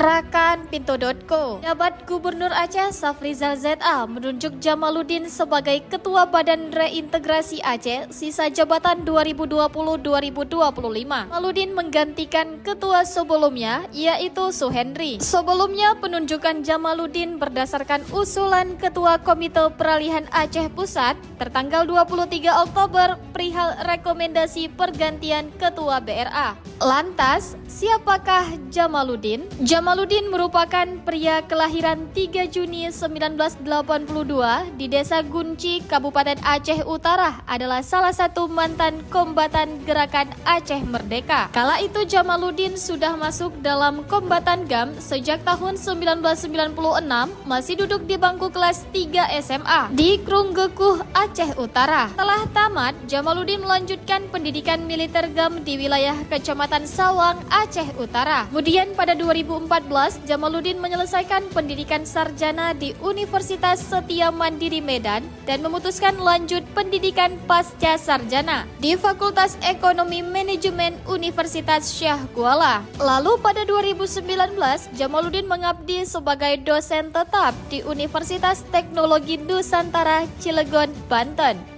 Gerakan Pintu.co. Jabat Gubernur Aceh Safrizal ZA menunjuk Jamaluddin sebagai Ketua Badan Reintegrasi Aceh sisa jabatan 2020-2025. Jamaluddin menggantikan ketua sebelumnya yaitu Suhendri. Sebelumnya penunjukan Jamaluddin berdasarkan usulan Ketua Komite Peralihan Aceh Pusat tertanggal 23 Oktober perihal rekomendasi pergantian Ketua BRA. Lantas, siapakah Jamaluddin? Jamaluddin merupakan pria kelahiran 3 Juni 1982 di Desa Gunci, Kabupaten Aceh Utara, adalah salah satu mantan kombatan Gerakan Aceh Merdeka. Kala itu Jamaluddin sudah masuk dalam kombatan GAM sejak tahun 1996, masih duduk di bangku kelas 3 SMA di Krunggekuh, Aceh Utara. Setelah tamat, Jamaluddin melanjutkan pendidikan militer GAM di wilayah Kecamatan Sawang, Aceh Utara. Kemudian pada 2014, Jamaluddin menyelesaikan pendidikan sarjana di Universitas Setia Mandiri Medan dan memutuskan lanjut pendidikan pasca sarjana di Fakultas Ekonomi Manajemen Universitas Syah Kuala. Lalu pada 2019, Jamaluddin mengabdi sebagai dosen tetap di Universitas Teknologi Nusantara Cilegon, Banten.